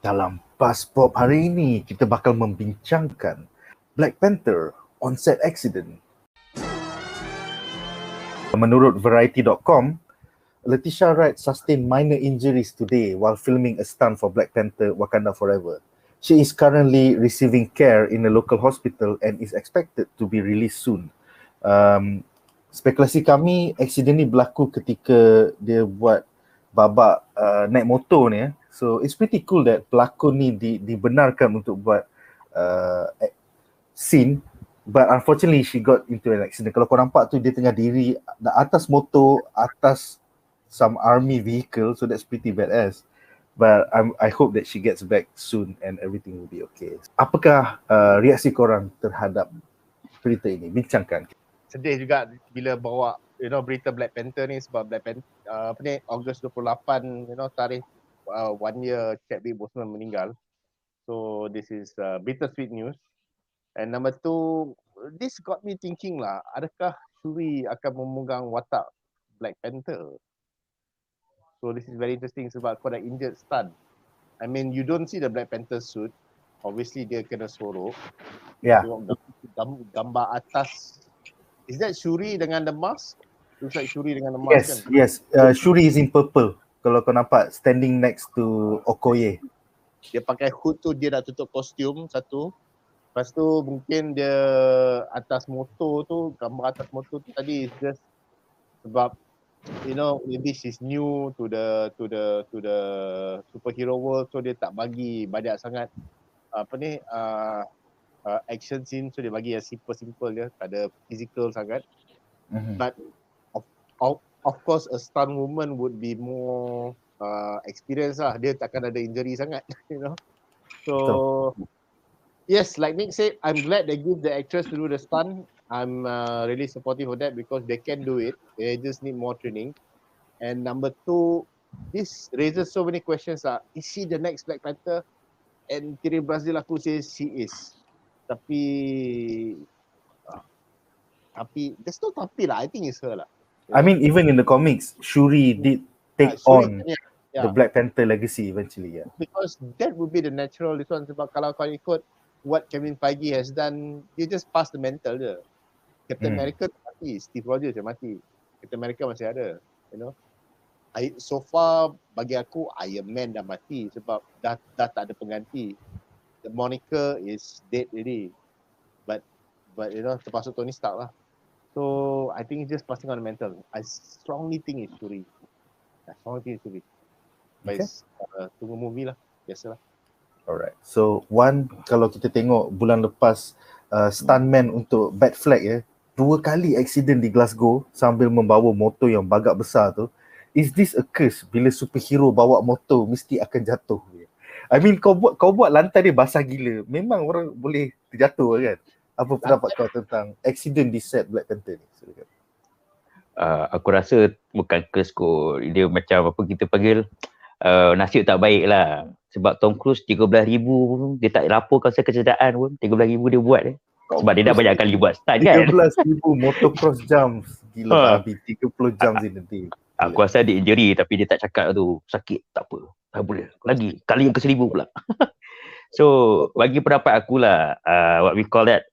Dalam Buzz Pop hari ini, kita bakal membincangkan Black Panther on-set accident. Menurut Variety.com, Letitia Wright sustained minor injuries today while filming a stunt for Black Panther Wakanda Forever. She is currently receiving care in a local hospital and is expected to be released soon. Spekulasi kami, accident ni berlaku ketika dia buat babak naik motor ni. So it's pretty cool that pelakon ni dibenarkan untuk buat scene, but unfortunately she got into an accident. Kalau kau nampak tu, dia tengah diri atas motor, atas some army vehicle, so that's pretty badass. But I hope that she gets back soon and everything will be okay. Apakah reaksi korang terhadap berita ini? Bincangkan. Sedih juga bila bawa berita Black Panther ni, sebab Black Panther Ogos 28 tarikh 1 year Chadwick Boseman meninggal. So this is bittersweet news. And number two, this got me thinking lah, adakah Shuri akan memegang watak Black Panther? So this is very interesting sebab kau dah injured stunt. I mean, you don't see the Black Panther suit. Obviously dia kena sorok. Yeah. Gambar atas. Is that Shuri dengan the mask? Looks like Shuri dengan the mask kan? Yes. Shuri is in purple. Kalau kau nampak, standing next to Okoye. Dia pakai hood tu, dia dah tutup kostum satu. Lepas tu mungkin dia atas motor tu, gambar atas motor tu tadi is just sebab maybe she's new to the superhero world, so dia tak bagi banyak sangat action scene, so dia bagi yang simple dia, tak ada physical sangat. But of course a stunt woman would be more experienced lah, dia takkan ada injury sangat. So yes, like Nick said, I'm glad they give the actress to do the stunt. I'm really supportive of that because they can do it. They just need more training. And number two, this raises so many questions. Is she the next Black Panther? And Kiri Brazil aku says she is. Tapi there's no tapi lah. I think it's her lah. I mean, even in the comics, Shuri did take on the Black Panther legacy eventually. Yeah. Because that would be the natural this one. Sebab kalau kau ikut what Kevin Feige has done, dia just pass the mantle je. Captain America mati, Steve Rogers yang mati. Captain America masih ada, So far bagi aku Iron Man dah mati sebab dah tak ada pengganti. The Monica is dead already. But termasuk Tony Stark lah. So I think it's just passing on the mantle. I strongly think it's Shuri. But tunggu movie lah, biasalah. Alright. So kalau kita tengok bulan lepas stuntman untuk Batfleck 2 kali accident di Glasgow sambil membawa motor yang bagak besar tu. Is this a curse? Bila superhero bawa motor mesti akan jatuh. I mean, kau buat lantai dia basah gila, memang orang boleh terjatuh kan? Apa pendapat kau tentang accident di set Black Panther ni? Aku rasa bukan curse kot. Dia macam apa kita panggil nasib tak baik lah. Sebab Tom Cruise 13,000 pun dia tak laporkan pasal kecederaan pun. 13,000 dia buat sebab dia dah banyak kali buat stunt kan. 13,000 motocross jumps. Gila habis 30 jumps in a day. Aku rasa dia injury tapi dia tak cakap tu. Sakit, tak apa. Tak boleh. Lagi. Kali yang ke-1000 pula. So, bagi pendapat aku lah, what we call that,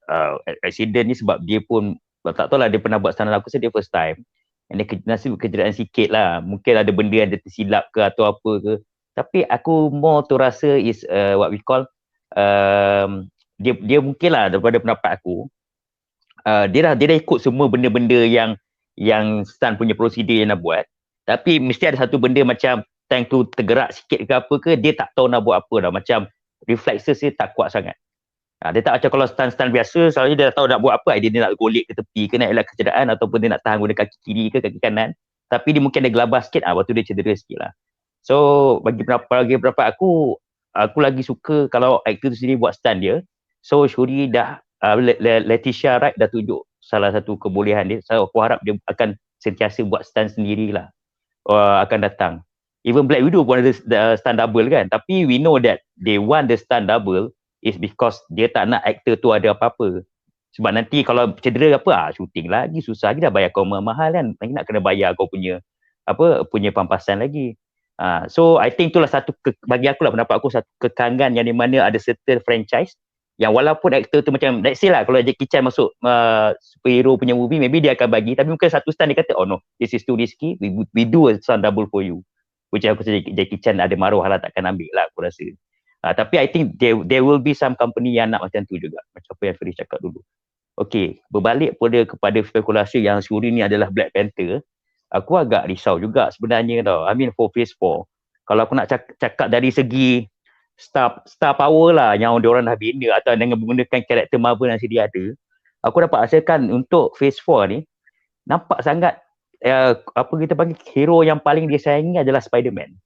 accident ni sebab dia pun, tak tahu lah dia pernah buat stunt, aku rasa dia first time. And dia nasib kecederaan sikit lah. Mungkin ada benda yang dia tersilap ke atau apa ke. Tapi aku more tu rasa is what we call, dia mungkin lah daripada pendapat aku, dia dah ikut semua benda-benda yang stunt punya prosedur yang nak buat. Tapi mesti ada satu benda macam tank tu tergerak sikit ke apa ke, dia tak tahu nak buat apa dah. Macam reflexes dia tak kuat sangat. Dia tak macam kalau stunt biasa, selalunya dia dah tahu nak buat apa, dia nak golek ke tepi ke, nak elak kecederaan ataupun dia nak tahan guna kaki kiri ke kaki kanan. Tapi dia mungkin ada gelabah sikit, waktu dia cedera sikit lah. So bagi pendapat aku lagi suka kalau aktor tu sendiri buat stunt dia. So Shuri dah, Letitia Wright dah tunjuk salah satu kebolehan dia. So aku harap dia akan sentiasa buat stunt sendirilah akan datang. Even Black Widow pun ada stunt double kan. Tapi we know that they want the stunt double is because dia tak nak aktor tu ada apa-apa. Sebab nanti kalau cedera syuting lagi susah lagi, dah bayar kau mahal kan. Nanti nak kena bayar kau punya pampasan lagi. So I think itulah satu bagi aku lah, pendapat aku, satu kekangan yang di mana ada certain franchise yang walaupun aktor tu macam, let's say lah kalau Jackie Chan masuk superhero punya movie, maybe dia akan bagi, tapi mungkin satu stand dia kata, oh no, this is too risky, we do a stunt double for you, which aku rasa Jackie Chan ada maruah lah, takkan ambil lah aku rasa. Tapi I think there will be some company yang nak macam tu juga, macam apa yang Ferry cakap dulu. Okay, berbalik kepada spekulasi yang Shuri ni adalah Black Panther, aku agak risau juga sebenarnya tau. I mean for phase 4, kalau aku nak cakap dari segi star power lah yang diorang dah bina atau dengan menggunakan karakter Marvel yang sedia ada, aku dapat rasakan untuk phase 4 ni nampak sangat apa kita panggil, hero yang paling disayangi adalah Spider-Man.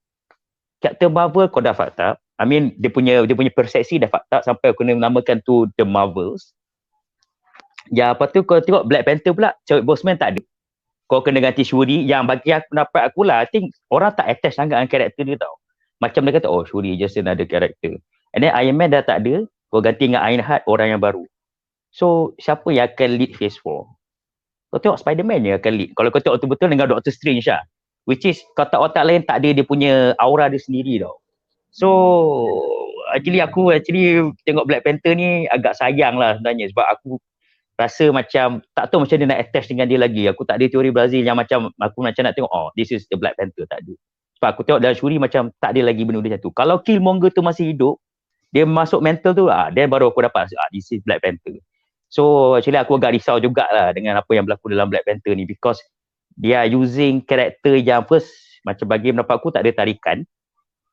Karakter Marvel kau dah fucked up. I mean dia punya persepsi dah fucked up sampai aku kena namakan tu The Marvels. Ya, lepas tu kau tengok Black Panther pula, Chadwick Boseman tak ada. Kau kena ganti Shuri, yang bagi aku, pendapat aku lah, I think orang tak attach sangat dengan karakter dia tau. Macam dia kata, oh Shuri just another character. And then Iron Man dah tak ada, kau ganti dengan Ironheart, orang yang baru. So siapa yang akan lead phase 4? Kau tengok Spider-Man yang akan lead. Kalau kau tengok betul-betul dengan Doctor Strange lah, which is kata otak lain tak ada dia punya aura dia sendiri tau. So actually aku tengok Black Panther ni agak sayang lah sebenarnya, sebab aku rasa macam tak tahu macam dia nak attach dengan dia lagi. Aku tak ada teori Brazil yang macam aku macam nak tengok, oh this is the Black Panther, tak ada. Sebab aku tengok dalam Shuri macam tak ada lagi benda macam tu. Kalau Killmonger tu masih hidup, dia masuk mental tu, then baru aku dapat this is Black Panther. So actually aku agak risau jugalah dengan apa yang berlaku dalam Black Panther ni, because dia using karakter yang first, macam bagi pendapat aku tak ada tarikan.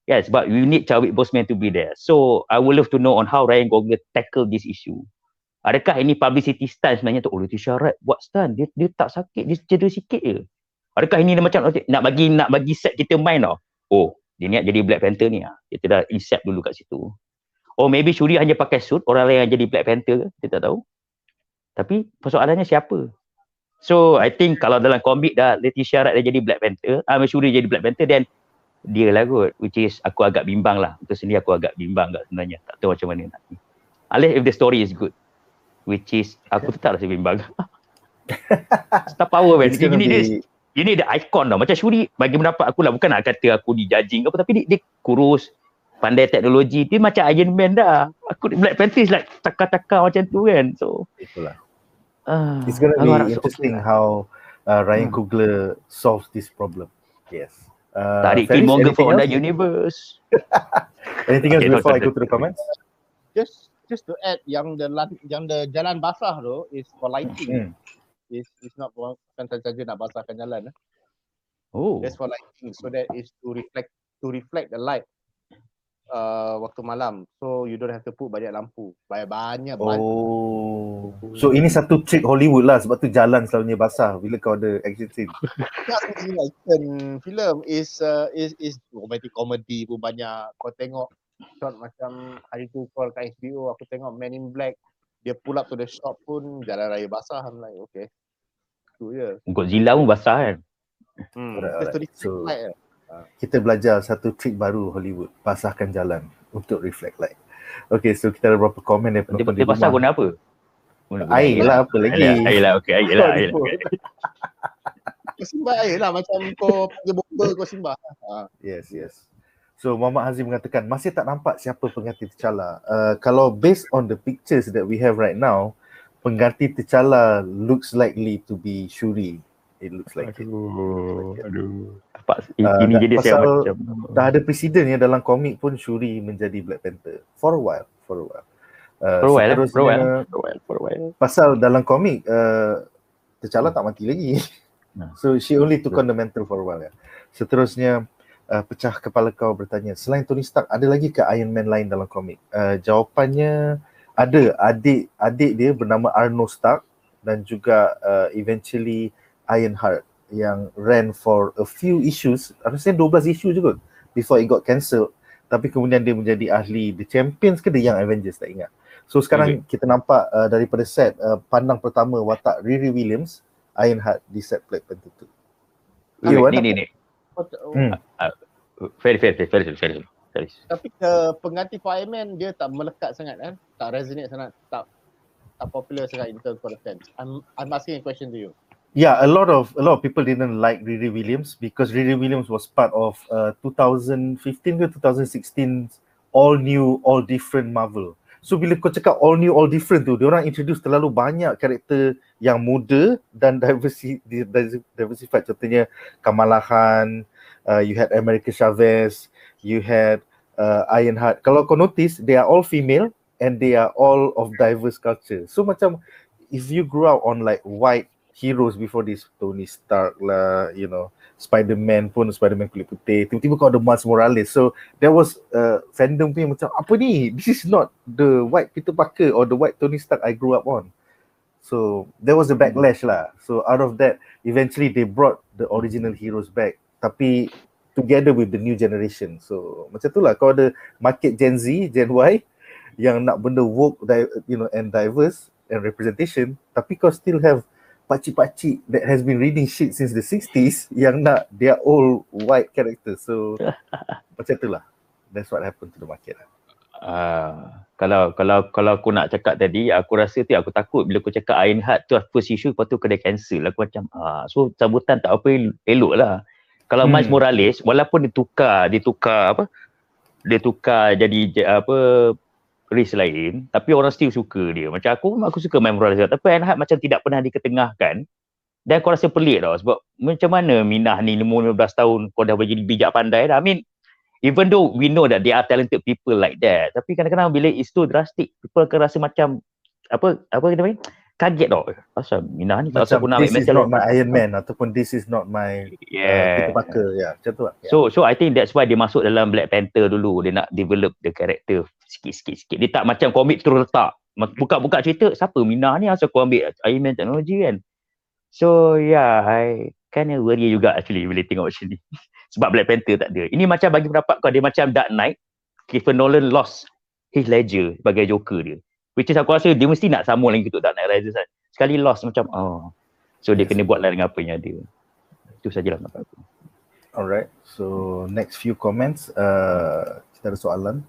Yes, but we need Chadwick Boseman to be there. So I would love to know on how Ryan Coogler tackle this issue. Adakah ini publicity stunt sebenarnya tu? Oh, Letitia Wright buat stunt, dia tak sakit, dia cedera sikit je. Adakah ini macam nak bagi set kita main tau? Oh, dia niat jadi Black Panther ni. Kita dah incept dulu kat situ. Oh, maybe Shuri hanya pakai suit, orang lain yang jadi Black Panther ke? Kita tak tahu. Tapi persoalannya siapa? So, I think kalau dalam komik dah Letitia Wright dah jadi Black Panther, Shuri jadi Black Panther, then dia lah kot. Which is aku agak bimbang lah. Untuk sendiri aku agak bimbang kat sebenarnya. Tak tahu macam mana nak. Unless if the story is good. Which is aku tetap rasa bimbang. Star power man. You need the icon tau. Macam Shuri, bagi pendapat aku lah, bukan nak kata aku di judging apa, tapi dia kurus, pandai teknologi, dia macam Iron Man dah. Aku Black Panther is like takar-takar macam tu kan. So itulah. It's gonna be interesting how Ryan Coogler solves this problem. Yes. Tarik Killmonger for the universe. Anything else before I go to the comments? Just to add, yang the jalan basah tu is for lighting. It's not bukan saja nak basahkan jalan. Oh. That's for lighting, so that is to reflect the light waktu malam. So you don't have to put banyak lampu. Banyak. Oh. So ini satu trick Hollywood lah, sebab tu jalan selalunya basah bila kau ada action scene. Action film is romantic comedy pun banyak. Kau tengok shot macam hari tu call kat HBO, aku tengok Men in Black, dia pull up to the shop pun jalan raya basah. I'm like, okay, tu je. Godzilla pun basah kan. Alright. So kita belajar satu trick baru Hollywood, basahkan jalan untuk reflect light. Okay, so kita ada berapa komen daripada penonton di rumah. Dia basah guna apa? Air lah, apa lagi? Air lah, okay, air lah. Kau simbah air lah, macam kau pergi bomba kau simbah. Yes. So Muhammad Hazim mengatakan masih tak nampak siapa pengganti T'Challa. Kalau based on the pictures that we have right now, pengganti T'Challa looks likely to be Shuri. It looks like aduh. Ini jadi saya macam dah ada presiden ya dalam komik pun Shuri menjadi Black Panther for a while. For a while. Pasal dalam komik T'Challa tak mati lagi. So she only took on the mantle for a while ya. Seterusnya pecah kepala kau bertanya, selain Tony Stark ada lagi ke Iron Man lain dalam komik? Jawapannya ada. Adik dia bernama Arno Stark dan juga eventually Ironheart yang ran for a few issues, rasanya 12 isu je kot before it got cancelled, tapi kemudian dia menjadi ahli The Champions ke The Young Avengers, tak ingat. So sekarang kita nampak daripada set pandang pertama watak Riri Williams, Ironheart di set Black Panther 2. Ni. Very. Tapi pengganti for Iron Man dia tak melekat sangat kan, tak resonate sangat, tak popular sangat in terms of the fans. I'm asking a question to you. Yeah, a lot of people didn't like Riri Williams because Riri Williams was part of 2015 ke 2016 all new, all different Marvel. So bila kau cakap all new, all different tu, diorang introduce terlalu banyak karakter yang muda dan diversified. Contohnya Kamala Khan, you had America Chavez, you had Ironheart. Kalau kau notice, they are all female and they are all of diverse culture. So macam if you grew up on like white heroes before this, Tony Stark lah, you know, Spider-Man kulit putih, tiba-tiba kau ada Miles Morales, so there was fandom punya macam, apa ni, this is not the white Peter Parker or the white Tony Stark I grew up on. So there was a backlash lah. So out of that, eventually they brought the original heroes back, tapi together with the new generation. So macam tu lah, kau ada market Gen Z, Gen Y yang nak benda woke, you know, and diverse and representation, tapi kau still have pakcik-pakcik that has been reading shit since the 60s yang nak their old white characters. So macam tu lah. That's what happened to the market lah. Kalau aku nak cakap tadi, aku rasa aku takut bila aku cakap Ironheart tu first issue, lepas tu kena cancel. Aku macam so sambutan tak apa elok lah. Kalau Miles Morales, walaupun dia tukar jadi apa race lain, tapi orang still suka dia. Macam aku suka Miles Morales, tapi Ironheart macam tidak pernah diketengahkan. Dan aku rasa pelik tau, sebab macam mana Minah ni 15 tahun kau dah boleh jadi bijak pandai dah. I mean, even though we know that there are talented people like that, tapi kadang-kadang bila it's too drastic, people akan rasa macam apa kita panggil, kaget tau. Pasal Minah ni tak rasa aku nak ambil this is not my Iron Man ataupun this is not my Peter Parker. Macam tu lah. So I think that's why dia masuk dalam Black Panther dulu. Dia nak develop the character sikit-sikit. Dia tak macam komik terus letak. Buka cerita, siapa Minah ni asal kau ambil Iron Man teknologi kan. So yeah, I kind of worry juga actually bila tengok macam ni. Sebab Black Panther tak ada. Ini macam bagi pendapat kau, dia macam Dark Knight. Christopher Nolan lost Heath Ledger sebagai Joker dia. Which is aku rasa dia mesti nak sambung lagi untuk Dark Knight Rises kan. Sekali lost macam so dia kena buat lah dengan apa yang ada. Itu sajalah pendapat aku. Alright, so next few comments, kita ada soalan.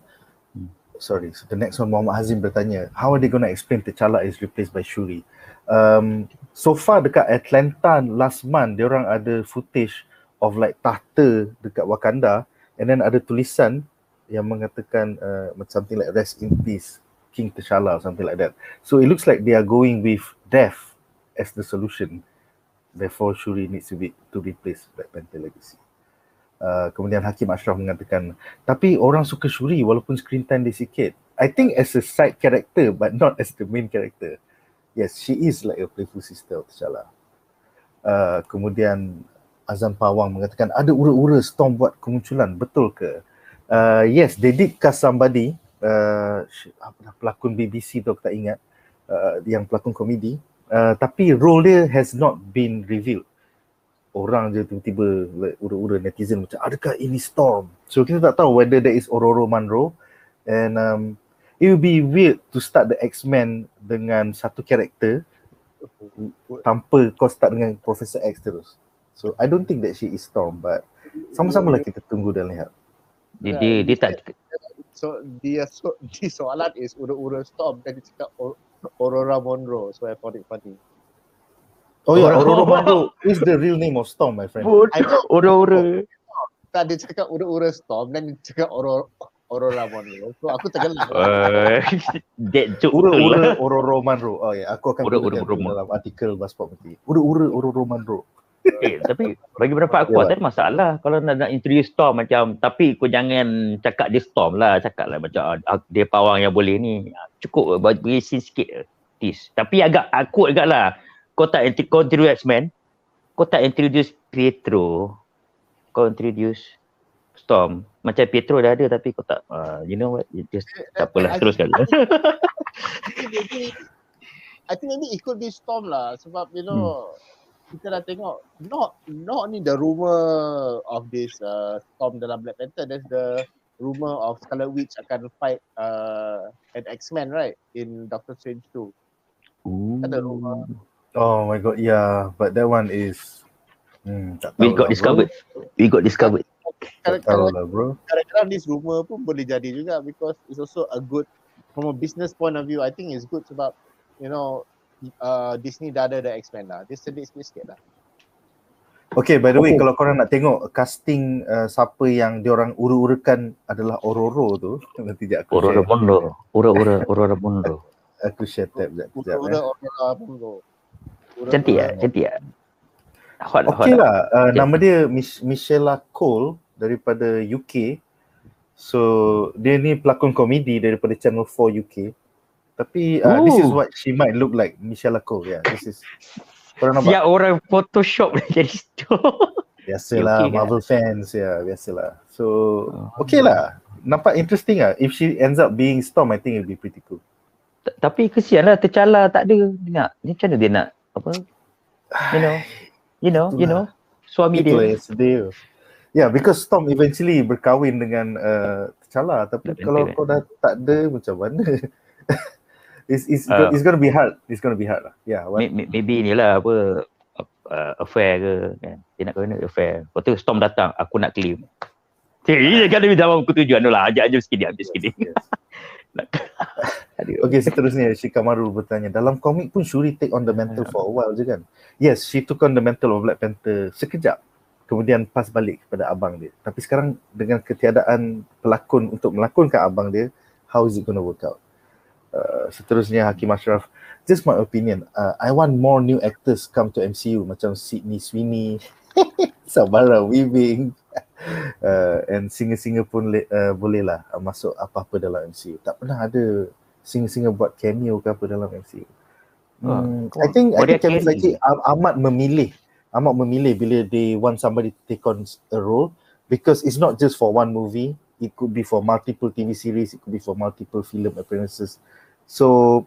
Sorry, so the next one, Muhammad Hazim bertanya, how are they going to explain T'Challa is replaced by Shuri? So far dekat Atlanta last month, diorang ada footage of like tahta dekat Wakanda, and then ada tulisan yang mengatakan something like rest in peace King T'Challa or something like that. So it looks like they are going with death as the solution. Therefore Shuri needs to replace Black Panther Legacy. Kemudian Hakim Ashraf mengatakan, tapi orang suka Shuri walaupun screen time dia sikit. I think as a side character but not as the main character. Yes, she is like a playful sister of T'Challa. Kemudian Azam Pawang mengatakan, ada ura-ura Storm buat kemunculan, betul ke? Yes, they did cast somebody, pelakon BBC tu aku tak ingat, yang pelakon komedi, tapi role dia has not been revealed. Orang je tiba-tiba like, ura-ura netizen macam, adakah ini Storm? So kita tak tahu whether there is Ororo Munroe, and it will be weird to start the X-Men dengan satu karakter tanpa kau start dengan Professor X terus. So I don't think that she is Storm, but sama-sama lah kita tunggu dan lihat. Dia tak. So dia soalan is ura-ura Storm dan dia cakap Aurora Monroe, so I found it funny. Oh yeah, Aurora Monroe is the real name of Storm, my friend. Ura-ura. Tak, dia cakap ura-ura Storm dan dia cakap Aurora Monroe. So aku tergelak. That joke betul lah. Aurora Monroe. Oh ya, aku akan tuliskan dalam artikel Buzzpop nanti. Aurora Monroe. Tapi bagi pendapat aku tak ada masalah kalau nak introduce Storm macam, tapi kau jangan cakap dia Storm lah, cakap lah macam dia pawang yang boleh ni. Cukup bagi scene sikit tease. Tapi agak akut agak lah. Kau tak introduce X-Men, kau tak introduce Pietro, kau introduce Storm. Macam Pietro dah ada tapi kau tak, you know what, just tak apalah, teruskan. I think maybe it could be Storm lah, sebab you know kita dah tengok not ni the rumor of this Storm dalam Black Panther, there's the rumor of Scarlet Witch akan fight an X-Men right in Doctor Strange 2. Ada rumor. Oh my god, yeah, but that one is We got discovered. Tak tahu lah bro. Kadang-kadang this rumor pun boleh jadi juga because it's also a good, from a business point of view, I think it's good sebab you know Disney dah ada X-Men lah. Dia sedih sikit lah. Okay, by the way, Okay. kalau korang nak tengok casting siapa yang diorang ura-urakan adalah Ororo tu, nanti sekejap aku Aurora share. Mundo. Aurora Mundo. Aku share tab sekejap. Cantik tak? Cantik tak? Hot Okay lah, Okay. nama dia Michelle Cole daripada UK. So, dia ni pelakon komedi daripada Channel 4 UK. Tapi this is what she might look like, Michelle Cole. Yeah, this is. Korang nampak? Siap orang Photoshop jadi situ. Biasalah, UK kan? Marvel fans ya, biasalah. So, okay lah. Nampak interesting lah. If she ends up being Storm, I think it'll be pretty cool. Tapi kesian lah, T'Challa tak ada. Dia macam mana dia nak, apa? You know, suami Itulah dia. yang sedih tu. Yeah, because Storm eventually berkahwin dengan T'Challa. Tapi kalau kau dah tak ada, macam mana? It's gonna be hard. It's gonna be hard lah. Yeah. Maybe ni lah apa affair ke kan. Dia nak kahwin affair. Lepas tu Storm datang, aku nak claim. Ini kan dia dalam ketujuan tu lah. Ajak sikit. Yes. Okay, seterusnya Shikamaru bertanya, dalam komik pun Shuri take on the mantle for a while je kan? Yes, she took on the mantle of Black Panther sekejap. Kemudian pas balik kepada abang dia. Tapi sekarang dengan ketiadaan pelakon untuk melakonkan abang dia, how is it gonna work out? Seterusnya Hakim Ashraf, just my opinion, I want more new actors come to MCU macam Sydney Sweeney, Samara Weaving, and singer-singer pun boleh lah masuk apa-apa dalam MCU. Tak pernah ada singer-singer buat cameo ke apa dalam MCU. I think Kevin Feige amat memilih bila they want somebody to take on a role, because it's not just for one movie, it could be for multiple TV series, it could be for multiple film appearances. So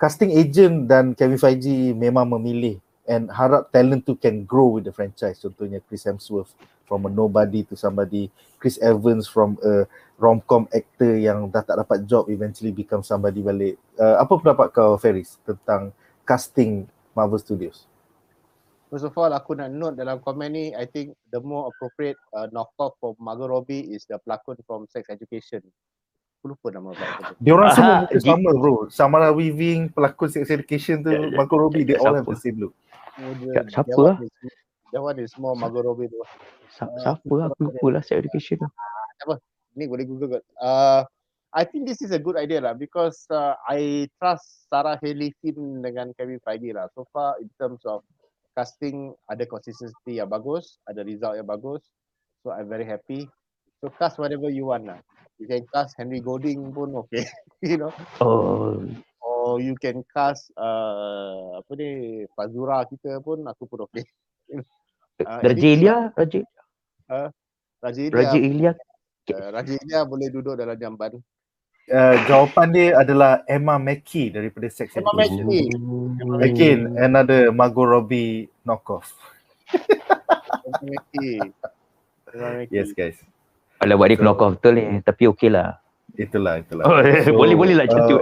casting agent dan Kevin Feige memang memilih and harap talent tu can grow with the franchise. Contohnya Chris Hemsworth from a nobody to somebody, Chris Evans from a rom-com actor yang dah tak dapat job eventually become somebody balik. Apa pendapat kau, Ferris, tentang casting Marvel Studios? First of all, aku nak note dalam komen ni, I think the more appropriate knockoff for Margot Robbie is the pelakon from Sex Education. Aku lupa nama pelakon tu. Diorang semua muka sama bro. Samara Weaving, pelakon Sex Education tu, Margot Robbie, they all have the same look. Siapa lah? That one is more Margot Robbie tu. Siapa lah? Aku lupa lah Sex Education tu. Apa? Ni boleh Google kot. I think this is a good idea lah, because I trust Sarah Haley Finn dengan Kevin Feige lah. So far in terms of casting, ada consistency yang bagus, ada result yang bagus. So I'm very happy. So cast whatever you want lah. You can cast Henry Golding pun okay. You know. Or you can cast apa ni, Fazura kita pun, aku pun okay. Raja Ilya Raja Ilya boleh duduk dalam jamban. Jawapan dia adalah Emma Mackey daripada Sex Education. Again, another Margot Robbie knockoff. Emma Mackey. Yes guys. Kalau buat dia knockoff betul ni, tapi okey lah. Itulah. Boleh lah macam tu.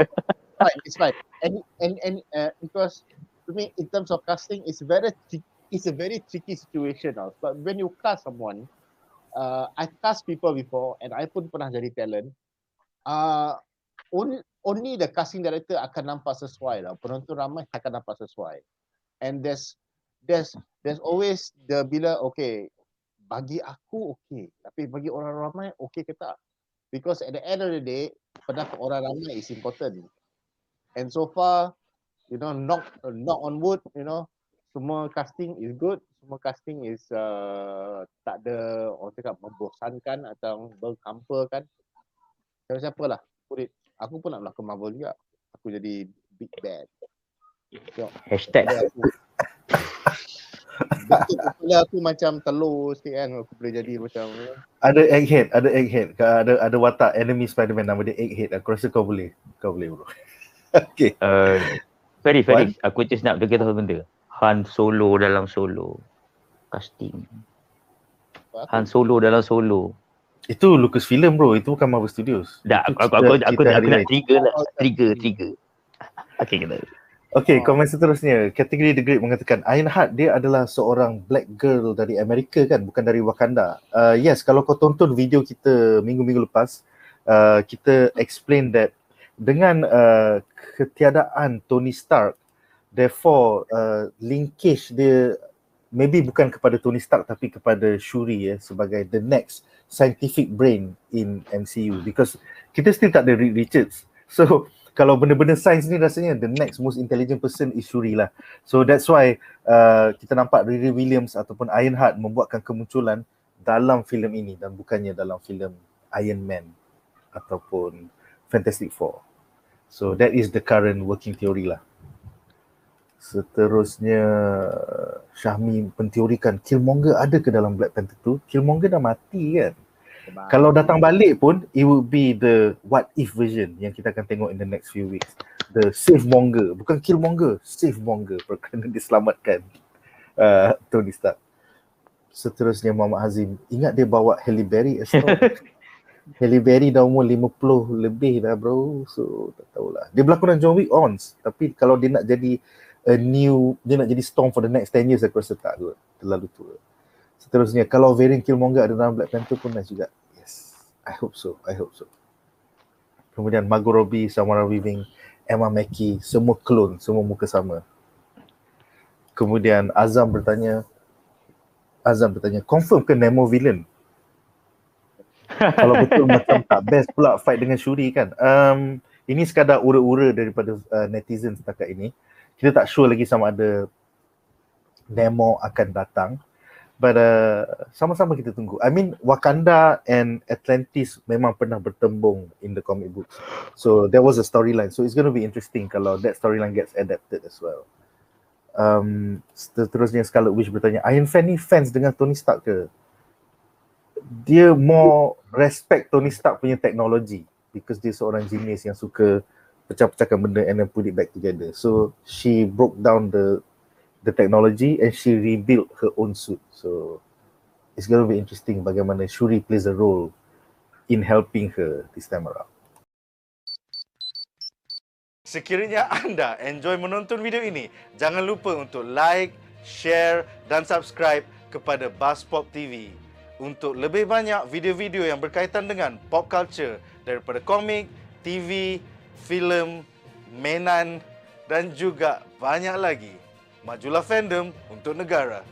It's fine. And because to me, in terms of casting, it's a very tricky situation now. But when you cast someone, I cast people before, and I pun pernah jadi talent. Only the casting director akan nampak sesuai lah. Penonton ramai akan nampak sesuai. And there's always the bila okay, bagi aku okay, tapi bagi orang ramai okay ke tak? Because at the end of the day, pendapat orang ramai is important. And so far, you know, knock on wood, you know, semua casting is good, semua casting is tak ada orang cakap membosankan atau menghampakan. Siapa lah, aku pun nak melakon Marvel juga. Aku jadi big bad. So, Hashtag. Betul aku macam telur sikit kan, aku boleh jadi macam ada egghead. Ada watak enemy Spider-Man, nama dia Egghead. Aku rasa kau boleh bro. Okay. Very aku just nak bagi tahu benda. Han Solo dalam Solo casting. Han Solo dalam Solo. Itu Lucasfilm bro, itu bukan Marvel Studios. Aku nak trigger. Okay, kita. Okay, komen seterusnya. Kategori The Great mengatakan Ironheart dia adalah seorang black girl dari Amerika kan, bukan dari Wakanda. Yes, kalau kau tonton video kita minggu-minggu lepas, kita explain that dengan ketiadaan Tony Stark, Therefore, linkage dia maybe bukan kepada Tony Stark tapi kepada Shuri sebagai the next scientific brain in MCU, because kita still tak ada Reed Richards. So kalau benda-benda sains ni rasanya the next most intelligent person is Shuri lah. So that's why kita nampak Riri Williams ataupun Ironheart membuatkan kemunculan dalam filem ini dan bukannya dalam filem Iron Man ataupun Fantastic Four. So that is the current working theory lah. Seterusnya Syahmi penteorikan Killmonger ada ke dalam Black Panther 2? Killmonger dah mati kan? Kalau datang balik pun it would be the what if version yang kita akan tengok in the next few weeks. The Save Monger, bukan Killmonger, Save Monger kerana diselamatkan Tony Stark. Seterusnya Muhammad Hazim, ingat dia bawa Halle Berry as Thor? Halle Berry dah umur 50 lebih dah bro, so tak tahulah. Dia berlakon dalam John Wick Ons, tapi kalau dia nak jadi dia nak jadi Storm for the next 10 years aku rasa tak kot, terlalu tua. Seterusnya kalau Varian Killmonger ada dalam Black Panther pun nice juga. Yes, I hope so. Kemudian Margot Robbie, Samara Weaving, Emma Mackey, semua clone, semua muka sama. Kemudian Azam bertanya, confirm ke Nemo villain? Kalau betul macam tak best pula fight dengan Shuri kan. Ini sekadar ura-ura daripada netizen setakat ini. Kita tak sure lagi sama ada Nemo akan datang. But sama-sama kita tunggu. I mean Wakanda and Atlantis memang pernah bertembung in the comic books. So there was a storyline. So it's going to be interesting kalau that storyline gets adapted as well. Seterusnya Scarlet Witch bertanya, Iron Man ni fans dengan Tony Stark ke? Dia more respect Tony Stark punya teknologi because dia seorang genius yang suka pecah-pecahkan benda and then put it back together. So she broke down the technology and she rebuilt her own suit. So it's going to be interesting bagaimana Shuri plays a role in helping her this time around. Sekiranya anda enjoy menonton video ini, jangan lupa untuk like, share dan subscribe kepada Buzzpop TV untuk lebih banyak video-video yang berkaitan dengan pop culture daripada komik, TV, filem, mainan dan juga banyak lagi. Majulah fandom untuk negara.